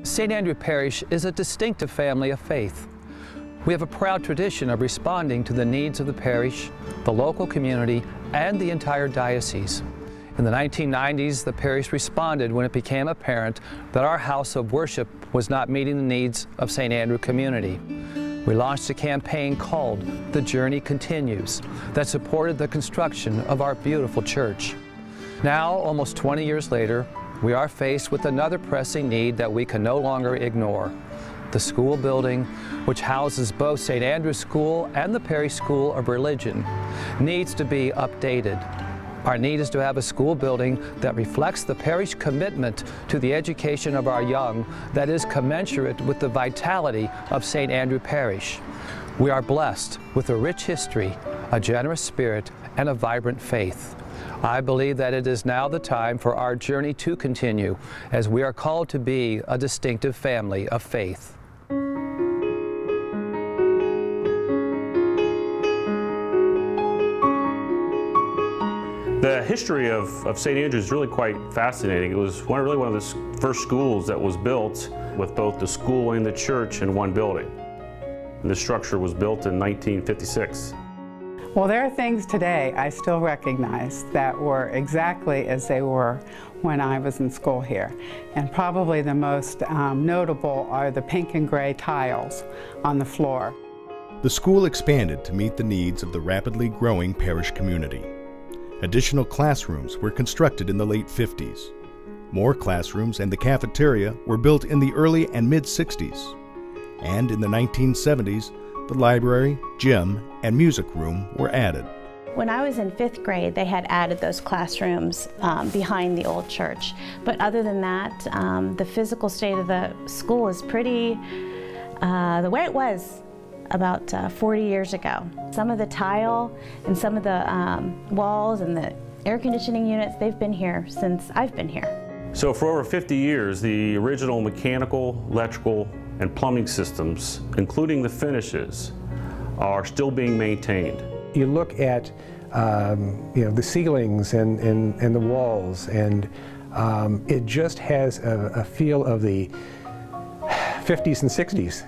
St. Andrew Parish is a distinctive family of faith. We have a proud tradition of responding to the needs of the parish, the local community, and the entire diocese. In the 1990s, the parish responded when it became apparent that our house of worship was not meeting the needs of St. Andrew community. We launched a campaign called The Journey Continues that supported the construction of our beautiful church. Now, almost 20 years later, we are faced with another pressing need that we can no longer ignore. The school building, which houses both St. Andrew's School and the Parish School of Religion, needs to be updated. Our need is to have a school building that reflects the parish commitment to the education of our young that is commensurate with the vitality of St. Andrew Parish. We are blessed with a rich history, a generous spirit, and a vibrant faith. I believe that it is now the time for our journey to continue, as we are called to be a distinctive family of faith. The history of St. Andrews is really quite fascinating. It was really one of the first schools that was built with both the school and the church in one building. And the structure was built in 1956. Well, there are things today I still recognize that were exactly as they were when I was in school here. And probably the most notable are the pink and gray tiles on the floor. The school expanded to meet the needs of the rapidly growing parish community. Additional classrooms were constructed in the late 50s. More classrooms and the cafeteria were built in the early and mid-60s. And in the 1970s, the library, gym, and music room were added. When I was in 5th grade, they had added those classrooms behind the old church. But other than that, the physical state of the school is pretty the way it was about 40 years ago. Some of the tile and some of the walls and the air conditioning units, they've been here since I've been here. So for over 50 years, the original mechanical, electrical, and plumbing systems, including the finishes, are still being maintained. You look at the ceilings and the walls, and it just has a feel of the 50s and 60s.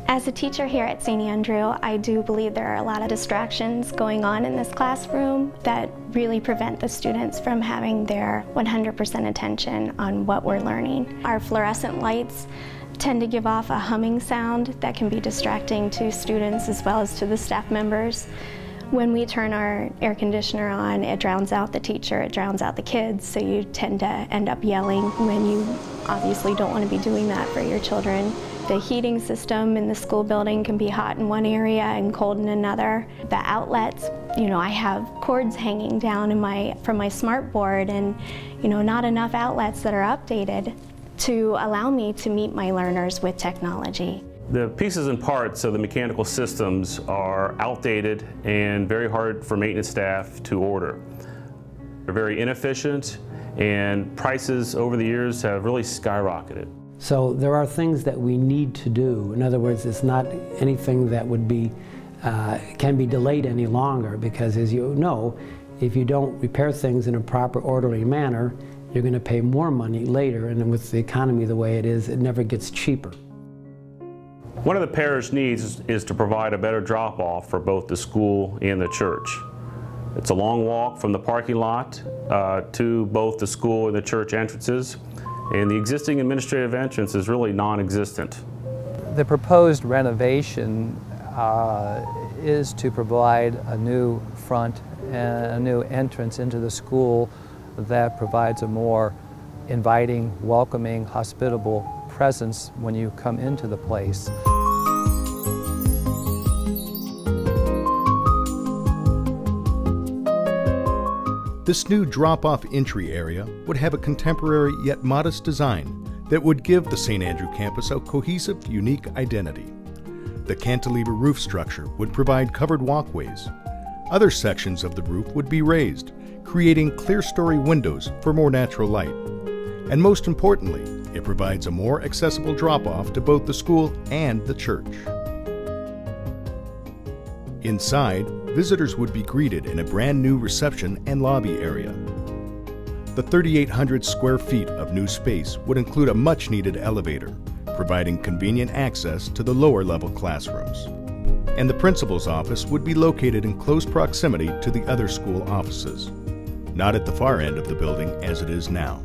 As a teacher here at St. Andrew, I do believe there are a lot of distractions going on in this classroom that really prevent the students from having their 100% attention on what we're learning. Our fluorescent lights tend to give off a humming sound that can be distracting to students as well as to the staff members. When we turn our air conditioner on, it drowns out the teacher, it drowns out the kids, so you tend to end up yelling when you obviously don't want to be doing that for your children. The heating system in the school building can be hot in one area and cold in another. The outlets, I have cords hanging down from my smart board, and not enough outlets that are updated to allow me to meet my learners with technology. The pieces and parts of the mechanical systems are outdated and very hard for maintenance staff to order. They're very inefficient, and prices over the years have really skyrocketed. So there are things that we need to do. In other words, it's not anything that would be, can be delayed any longer, because as you know, if you don't repair things in a proper, orderly manner, you're going to pay more money later, and with the economy the way it is, it never gets cheaper. One of the parish needs is to provide a better drop-off for both the school and the church. It's a long walk from the parking lot to both the school and the church entrances, and the existing administrative entrance is really non-existent. The proposed renovation is to provide a new front and a new entrance into the school that provides a more inviting, welcoming, hospitable presence when you come into the place. This new drop-off entry area would have a contemporary yet modest design that would give the St. Andrew campus a cohesive, unique identity. The cantilever roof structure would provide covered walkways. Other sections of the roof would be raised, creating clear-story windows for more natural light. And most importantly, it provides a more accessible drop-off to both the school and the church. Inside, visitors would be greeted in a brand new reception and lobby area. The 3,800 square feet of new space would include a much-needed elevator, providing convenient access to the lower-level classrooms. And the principal's office would be located in close proximity to the other school offices, not at the far end of the building as it is now.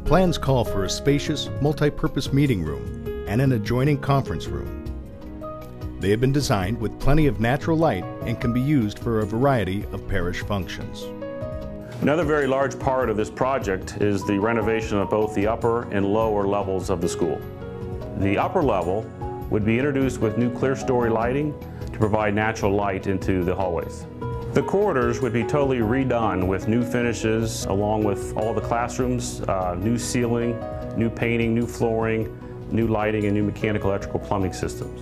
Plans call for a spacious, multi-purpose meeting room and an adjoining conference room. They have been designed with plenty of natural light and can be used for a variety of parish functions. Another very large part of this project is the renovation of both the upper and lower levels of the school. The upper level would be introduced with new clear-story lighting to provide natural light into the hallways. The corridors would be totally redone with new finishes along with all the classrooms, new ceiling, new painting, new flooring, new lighting, and new mechanical, electrical, plumbing systems.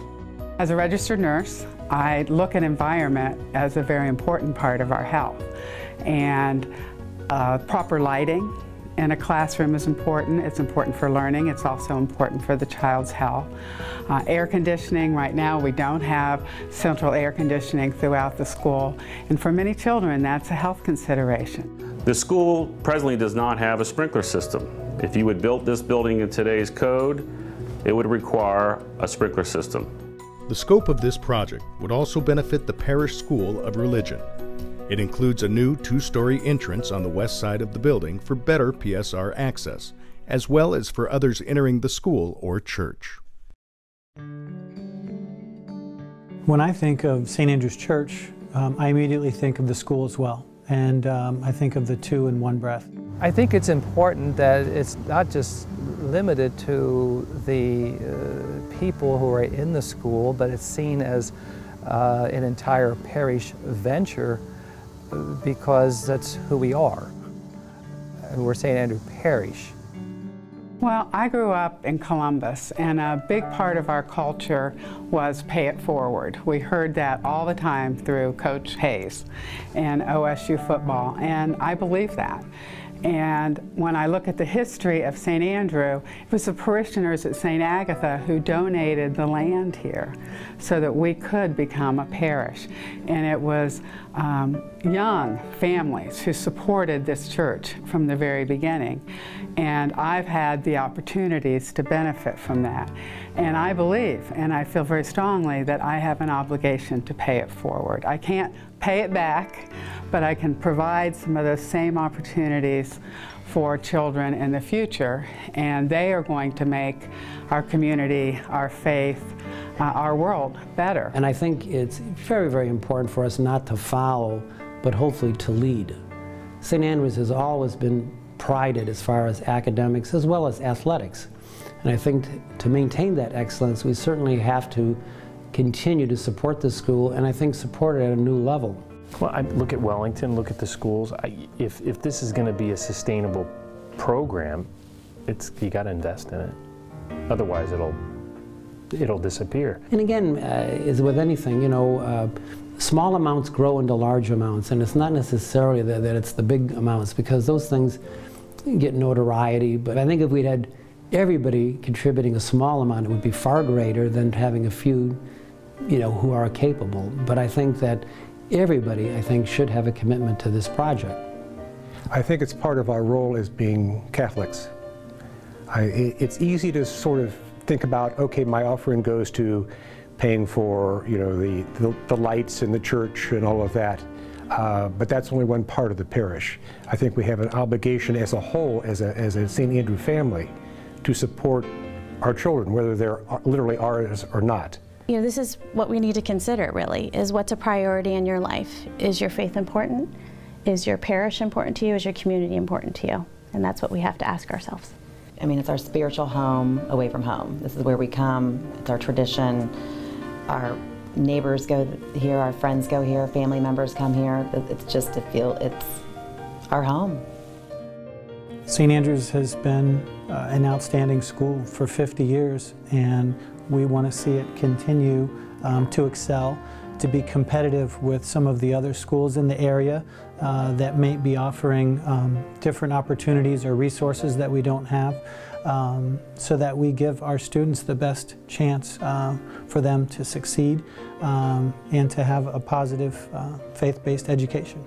As a registered nurse, I look at environment as a very important part of our health. And proper lighting in a classroom is important. It's important for learning. It's also important for the child's health. Air conditioning, right now we don't have central air conditioning throughout the school. And for many children, that's a health consideration. The school presently does not have a sprinkler system. If you would build this building in today's code, it would require a sprinkler system. The scope of this project would also benefit the Parish School of Religion. It includes a new 2-story entrance on the west side of the building for better PSR access, as well as for others entering the school or church. When I think of St. Andrew's Church, I immediately think of the school as well, and I think of the two in one breath. I think it's important that it's not just limited to the people who are in the school, but it's seen as an entire parish venture, because that's who we are. We're St. Andrew Parish. Well, I grew up in Columbus, and a big part of our culture was pay it forward. We heard that all the time through Coach Hayes and OSU football, and I believe that. And when I look at the history of St. Andrew, it was the parishioners at St. Agatha who donated the land here so that we could become a parish. And it was young families who supported this church from the very beginning. And I've had the opportunities to benefit from that. And I believe, and I feel very strongly, that I have an obligation to pay it forward. I can't pay it back, but I can provide some of those same opportunities for children in the future, and they are going to make our community, our faith, our world better. And I think it's very, very important for us not to follow, but hopefully to lead. St. Andrews has always been prided as far as academics as well as athletics. And I think to maintain that excellence, we certainly have to continue to support the school, and I think support it at a new level. Well, I look at Wellington, look at the schools. If this is going to be a sustainable program, you got to invest in it. Otherwise, it'll disappear. And again, as with anything, you know, small amounts grow into large amounts, and it's not necessarily that it's the big amounts, because those things get notoriety. But I think if we'd had everybody contributing a small amount, it would be far greater than having a few, you know, who are capable. But I think that everybody, I think, should have a commitment to this project. I think it's part of our role as being Catholics. It's easy to sort of think about, okay, my offering goes to paying for, you know, the lights in the church and all of that. But that's only one part of the parish. I think we have an obligation as a whole, as a St. Andrew family, to support our children, whether they're literally ours or not. You know, this is what we need to consider, really, is what's a priority in your life. Is your faith important? Is your parish important to you? Is your community important to you? And that's what we have to ask ourselves. I mean, it's our spiritual home away from home. This is where we come. It's our tradition. Our neighbors go here, our friends go here, family members come here. It's just to feel it's our home. St. Andrews has been an outstanding school for 50 years, and we want to see it continue to excel, to be competitive with some of the other schools in the area that may be offering different opportunities or resources that we don't have, so that we give our students the best chance for them to succeed and to have a positive faith-based education.